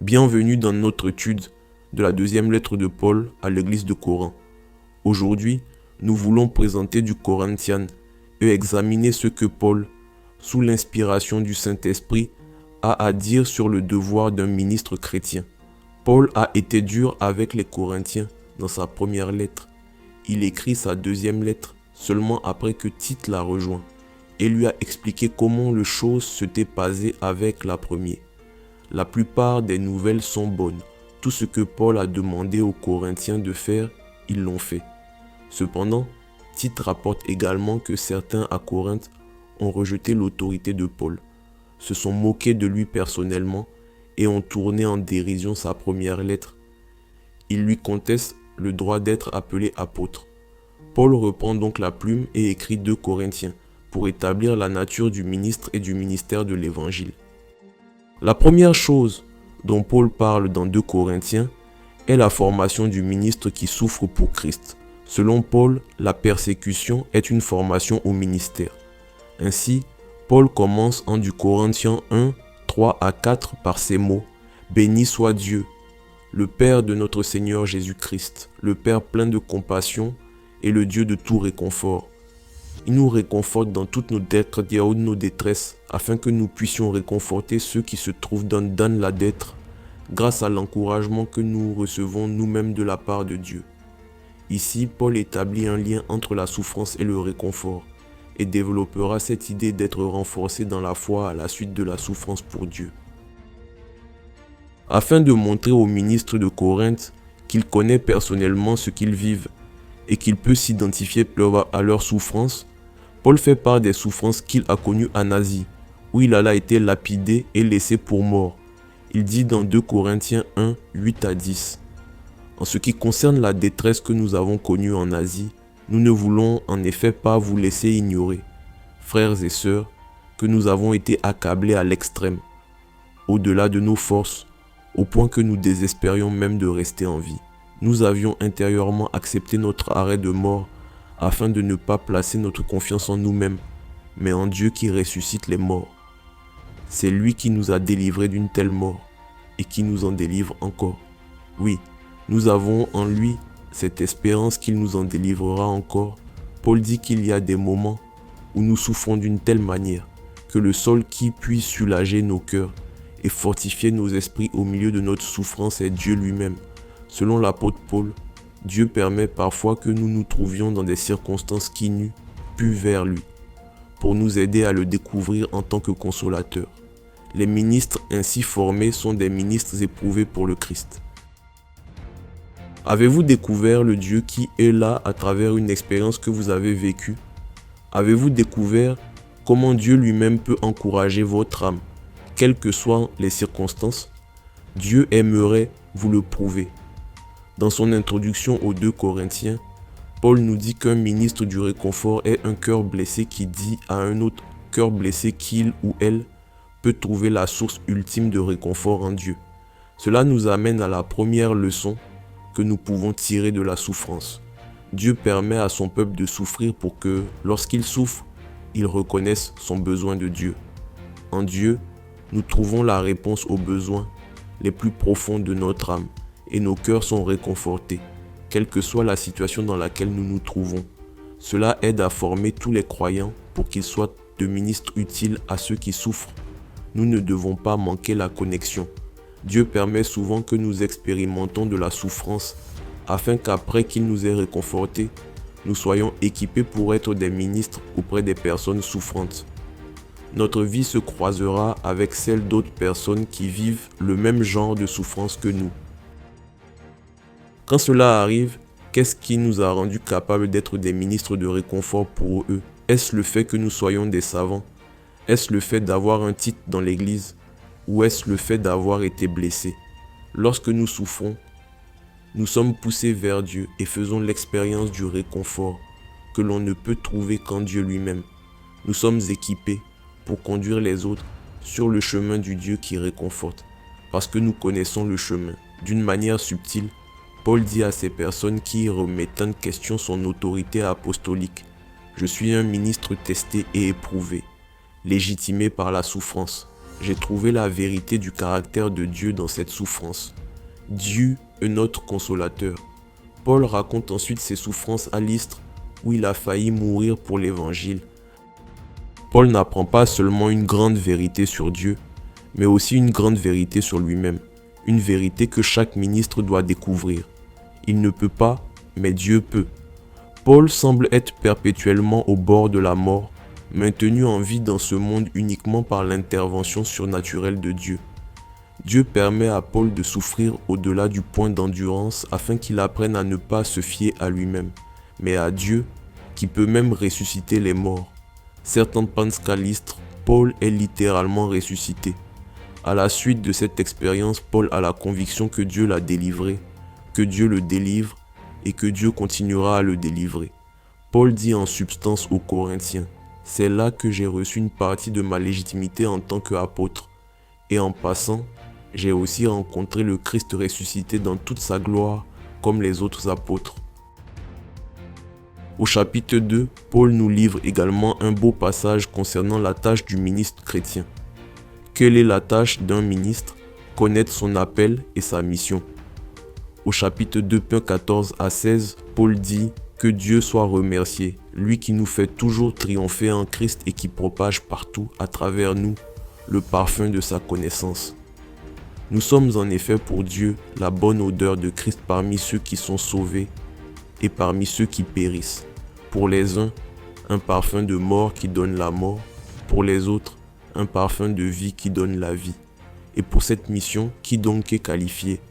Bienvenue dans notre étude de la deuxième lettre de Paul à l'église de Corinth. Aujourd'hui, nous voulons présenter du Corinthian et examiner ce que Paul, sous l'inspiration du Saint-Esprit, a à dire sur le devoir d'un ministre chrétien. Paul a été dur avec les Corinthiens dans sa première lettre. Il écrit sa deuxième lettre seulement après que Tite l'a rejoint et lui a expliqué comment les choses s'étaient passées avec la première. La plupart des nouvelles sont bonnes. Tout ce que Paul a demandé aux Corinthiens de faire, ils l'ont fait. Cependant, Tite rapporte également que certains à Corinthe ont rejeté l'autorité de Paul, se sont moqués de lui personnellement et ont tourné en dérision sa première lettre. Ils lui contestent le droit d'être appelé apôtre. Paul reprend donc la plume et écrit 2 Corinthiens pour établir la nature du ministre et du ministère de l'Évangile. La première chose dont Paul parle dans 2 Corinthiens est la formation du ministre qui souffre pour Christ. Selon Paul, la persécution est une formation au ministère. Ainsi, Paul commence en 2 Corinthiens 1, 3 à 4 par ces mots. « Béni soit Dieu, le Père de notre Seigneur Jésus-Christ, le Père plein de compassion et le Dieu de tout réconfort. Il nous réconforte dans toutes nos détresses, afin que nous puissions réconforter ceux qui se trouvent dans la détresse, grâce à l'encouragement que nous recevons nous-mêmes de la part de Dieu. » Ici, Paul établit un lien entre la souffrance et le réconfort, et développera cette idée d'être renforcé dans la foi à la suite de la souffrance pour Dieu. Afin de montrer aux ministres de Corinthe qu'il connaît personnellement ce qu'ils vivent, et qu'il peut s'identifier à leur souffrance, Paul fait part des souffrances qu'il a connues en Asie, où il a été lapidé et laissé pour mort. Il dit dans 2 Corinthiens 1, 8 à 10. En ce qui concerne la détresse que nous avons connue en Asie, nous ne voulons en effet pas vous laisser ignorer, frères et sœurs, que nous avons été accablés à l'extrême, au-delà de nos forces, au point que nous désespérions même de rester en vie. Nous avions intérieurement accepté notre arrêt de mort afin de ne pas placer notre confiance en nous-mêmes, mais en Dieu qui ressuscite les morts. C'est lui qui nous a délivrés d'une telle mort et qui nous en délivre encore. Oui, nous avons en lui cette espérance qu'il nous en délivrera encore. Paul dit qu'il y a des moments où nous souffrons d'une telle manière que le seul qui puisse soulager nos cœurs et fortifier nos esprits au milieu de notre souffrance est Dieu lui-même. Selon l'apôtre Paul, Dieu permet parfois que nous nous trouvions dans des circonstances qui nous puent vers lui, pour nous aider à le découvrir en tant que consolateur. Les ministres ainsi formés sont des ministres éprouvés pour le Christ. Avez-vous découvert le Dieu qui est là à travers une expérience que vous avez vécue? Avez-vous découvert comment Dieu lui-même peut encourager votre âme, quelles que soient les circonstances? Dieu aimerait vous le prouver. Dans son introduction aux 2 Corinthiens, Paul nous dit qu'un ministre du réconfort est un cœur blessé qui dit à un autre cœur blessé qu'il ou elle peut trouver la source ultime de réconfort en Dieu. Cela nous amène à la première leçon que nous pouvons tirer de la souffrance. Dieu permet à son peuple de souffrir pour que, lorsqu'il souffre, il reconnaisse son besoin de Dieu. En Dieu, nous trouvons la réponse aux besoins les plus profonds de notre âme et nos cœurs sont réconfortés, quelle que soit la situation dans laquelle nous nous trouvons. Cela aide à former tous les croyants pour qu'ils soient de ministres utiles à ceux qui souffrent. Nous ne devons pas manquer la connexion. Dieu permet souvent que nous expérimentons de la souffrance afin qu'après qu'il nous ait réconfortés, nous soyons équipés pour être des ministres auprès des personnes souffrantes. Notre vie se croisera avec celle d'autres personnes qui vivent le même genre de souffrance que nous. Quand cela arrive, qu'est-ce qui nous a rendus capables d'être des ministres de réconfort pour eux? Est-ce le fait que nous soyons des savants? Est-ce le fait d'avoir un titre dans l'église? Ou est-ce le fait d'avoir été blessés? Lorsque nous souffrons, nous sommes poussés vers Dieu et faisons l'expérience du réconfort que l'on ne peut trouver qu'en Dieu lui-même. Nous sommes équipés pour conduire les autres sur le chemin du Dieu qui réconforte, parce que nous connaissons le chemin. D'une manière subtile, Paul dit à ces personnes qui remettent en question son autorité apostolique: « Je suis un ministre testé et éprouvé, légitimé par la souffrance, j'ai trouvé la vérité du caractère de Dieu dans cette souffrance. Dieu est notre consolateur. Paul raconte ensuite ses souffrances à Lystre, où il a failli mourir pour l'évangile. Paul n'apprend pas seulement une grande vérité sur Dieu, mais aussi une grande vérité sur lui-même, une vérité que chaque ministre doit découvrir. Il ne peut pas, mais Dieu peut. Paul semble être perpétuellement au bord de la mort, maintenu en vie dans ce monde uniquement par l'intervention surnaturelle de Dieu. Dieu permet à Paul de souffrir au-delà du point d'endurance afin qu'il apprenne à ne pas se fier à lui-même, mais à Dieu qui peut même ressusciter les morts. Certains pensent qu'à Lystre, Paul est littéralement ressuscité. À la suite de cette expérience, Paul a la conviction que Dieu l'a délivré, que Dieu le délivre et que Dieu continuera à le délivrer. Paul dit en substance aux Corinthiens, « C'est là que j'ai reçu une partie de ma légitimité en tant qu'apôtre. Et en passant, j'ai aussi rencontré le Christ ressuscité dans toute sa gloire comme les autres apôtres. » Au chapitre 2, Paul nous livre également un beau passage concernant la tâche du ministre chrétien. Quelle est la tâche d'un ministre? Connaître son appel et sa mission. Au chapitre 2, 14 à 16, Paul dit « Que Dieu soit remercié, lui qui nous fait toujours triompher en Christ et qui propage partout, à travers nous, le parfum de sa connaissance. » Nous sommes en effet pour Dieu la bonne odeur de Christ parmi ceux qui sont sauvés et parmi ceux qui périssent. Pour les uns, un parfum de mort qui donne la mort, pour les autres, un parfum de vie qui donne la vie. Et pour cette mission, qui donc est qualifié?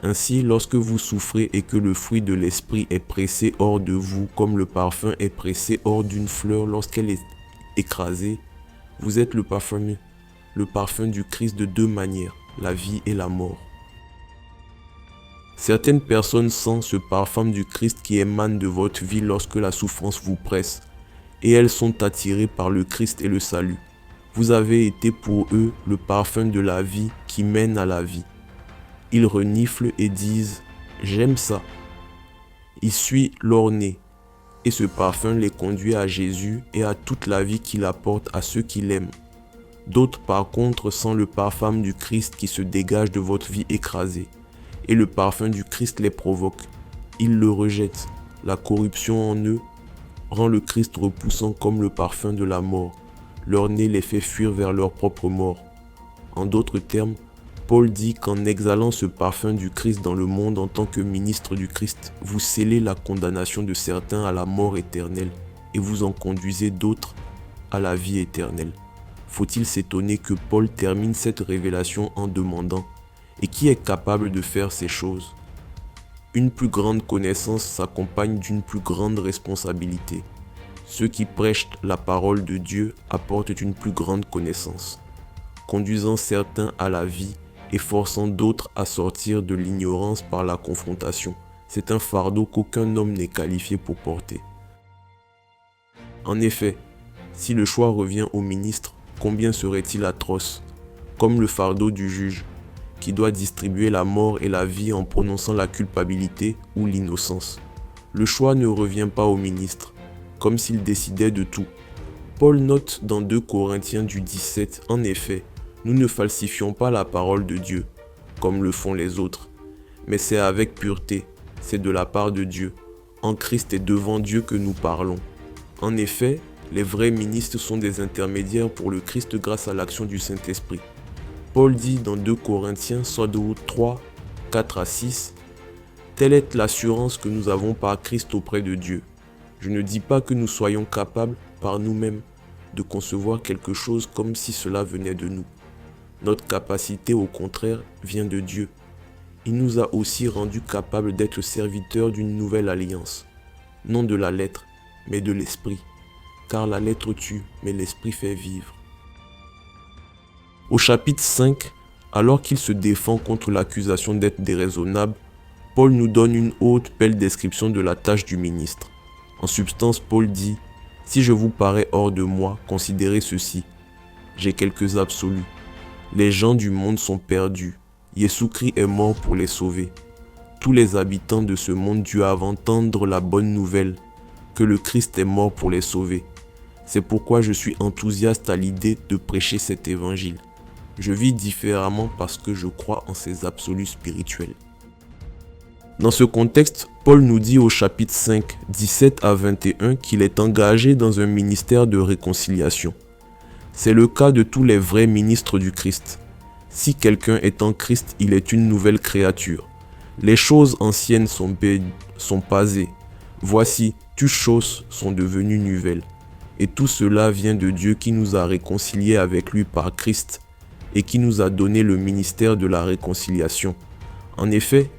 Ainsi, lorsque vous souffrez et que le fruit de l'esprit est pressé hors de vous, comme le parfum est pressé hors d'une fleur lorsqu'elle est écrasée, vous êtes le parfumé, le parfum du Christ de deux manières, la vie et la mort. Certaines personnes sentent ce parfum du Christ qui émane de votre vie lorsque la souffrance vous presse, et elles sont attirées par le Christ et le salut. Vous avez été pour eux le parfum de la vie qui mène à la vie. Ils reniflent et disent « J'aime ça ». Il suit leur nez, et ce parfum les conduit à Jésus et à toute la vie qu'il apporte à ceux qui l'aiment. D'autres par contre sentent le parfum du Christ qui se dégage de votre vie écrasée, et le parfum du Christ les provoque. Ils le rejettent. La corruption en eux rend le Christ repoussant comme le parfum de la mort. Leur nez les fait fuir vers leur propre mort. En d'autres termes, Paul dit qu'en exhalant ce parfum du Christ dans le monde en tant que ministre du Christ, vous scellez la condamnation de certains à la mort éternelle et vous en conduisez d'autres à la vie éternelle. Faut-il s'étonner que Paul termine cette révélation en demandant « Et qui est capable de faire ces choses ?» Une plus grande connaissance s'accompagne d'une plus grande responsabilité. Ceux qui prêchent la parole de Dieu apportent une plus grande connaissance, conduisant certains à la vie et forçant d'autres à sortir de l'ignorance par la confrontation. C'est un fardeau qu'aucun homme n'est qualifié pour porter. En effet, si le choix revient au ministre, combien serait-il atroce, comme le fardeau du juge, qui doit distribuer la mort et la vie en prononçant la culpabilité ou l'innocence. Le choix ne revient pas au ministre, comme s'il décidait de tout. Paul note dans 2 Corinthiens du 17, en effet, nous ne falsifions pas la parole de Dieu, comme le font les autres, mais c'est avec pureté, c'est de la part de Dieu, en Christ et devant Dieu que nous parlons. En effet, les vrais ministres sont des intermédiaires pour le Christ grâce à l'action du Saint-Esprit. Paul dit dans 2 Corinthiens, soit 3, 4 à 6, « Telle est l'assurance que nous avons par Christ auprès de Dieu. Je ne dis pas que nous soyons capables, par nous-mêmes, de concevoir quelque chose comme si cela venait de nous. Notre capacité, au contraire, vient de Dieu. Il nous a aussi rendus capables d'être serviteurs d'une nouvelle alliance, non de la lettre, mais de l'esprit, car la lettre tue, mais l'esprit fait vivre. » Au chapitre 5, alors qu'il se défend contre l'accusation d'être déraisonnable, Paul nous donne une haute, belle description de la tâche du ministre. En substance, Paul dit « Si je vous parais hors de moi, considérez ceci. J'ai quelques absolus. Les gens du monde sont perdus. Jésus-Christ est mort pour les sauver. Tous les habitants de ce monde doivent entendre la bonne nouvelle, que le Christ est mort pour les sauver. C'est pourquoi je suis enthousiaste à l'idée de prêcher cet évangile. Je vis différemment parce que je crois en ces absolus spirituels. Dans ce contexte, Paul nous dit au chapitre 5, 17 à 21 qu'il est engagé dans un ministère de réconciliation. C'est le cas de tous les vrais ministres du Christ. Si quelqu'un est en Christ, il est une nouvelle créature. Les choses anciennes sont passées. Voici, toutes choses sont devenues nouvelles. Et tout cela vient de Dieu qui nous a réconciliés avec lui par Christ et qui nous a donné le ministère de la réconciliation. En effet,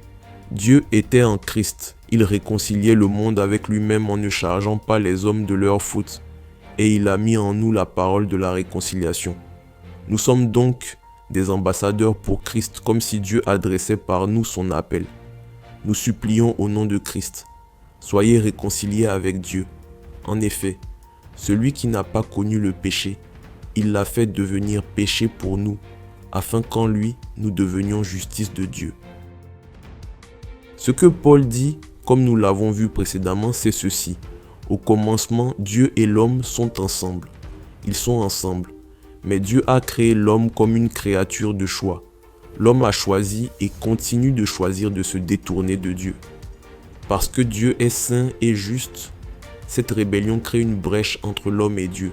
Dieu était en Christ. Il réconciliait le monde avec lui-même en ne chargeant pas les hommes de leurs fautes. Et il a mis en nous la parole de la réconciliation. Nous sommes donc des ambassadeurs pour Christ, comme si Dieu adressait par nous son appel. Nous supplions au nom de Christ. Soyez réconciliés avec Dieu. En effet, celui qui n'a pas connu le péché, il l'a fait devenir péché pour nous, afin qu'en lui, nous devenions justice de Dieu. Ce que Paul dit, comme nous l'avons vu précédemment, c'est ceci. Au commencement, Dieu et l'homme sont ensemble. Ils sont ensemble. Mais Dieu a créé l'homme comme une créature de choix. L'homme a choisi et continue de choisir de se détourner de Dieu. Parce que Dieu est saint et juste, cette rébellion crée une brèche entre l'homme et Dieu.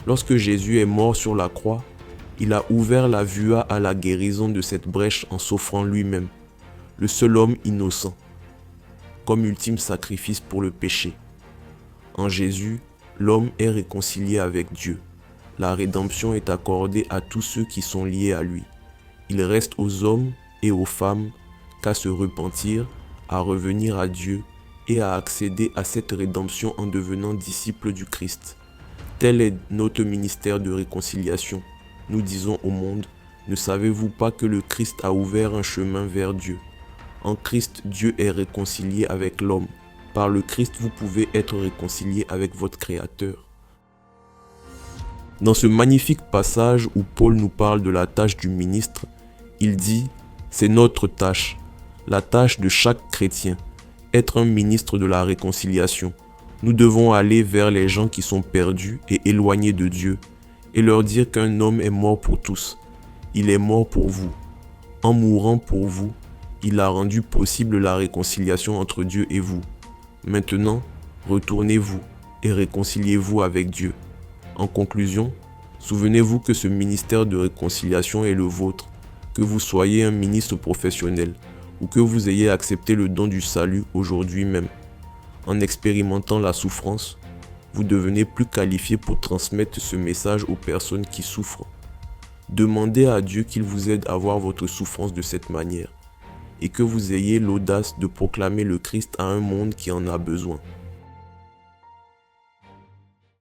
Lorsque Jésus est mort sur la croix, il a ouvert la voie à la guérison de cette brèche en s'offrant lui-même, le seul homme innocent, comme ultime sacrifice pour le péché. En Jésus, l'homme est réconcilié avec Dieu. La rédemption est accordée à tous ceux qui sont liés à lui. Il reste aux hommes et aux femmes qu'à se repentir, à revenir à Dieu et à accéder à cette rédemption en devenant disciples du Christ. Tel est notre ministère de réconciliation. Nous disons au monde, ne savez-vous pas que le Christ a ouvert un chemin vers Dieu? En Christ, Dieu est réconcilié avec l'homme. Par le Christ, vous pouvez être réconcilié avec votre Créateur. Dans ce magnifique passage où Paul nous parle de la tâche du ministre, il dit « C'est notre tâche, la tâche de chaque chrétien, être un ministre de la réconciliation. Nous devons aller vers les gens qui sont perdus et éloignés de Dieu et leur dire qu'un homme est mort pour tous. Il est mort pour vous. En mourant pour vous, il a rendu possible la réconciliation entre Dieu et vous. Maintenant, retournez-vous et réconciliez-vous avec Dieu. En conclusion, souvenez-vous que ce ministère de réconciliation est le vôtre, que vous soyez un ministre professionnel ou que vous ayez accepté le don du salut aujourd'hui même. En expérimentant la souffrance, vous devenez plus qualifié pour transmettre ce message aux personnes qui souffrent. Demandez à Dieu qu'il vous aide à voir votre souffrance de cette manière et que vous ayez l'audace de proclamer le Christ à un monde qui en a besoin.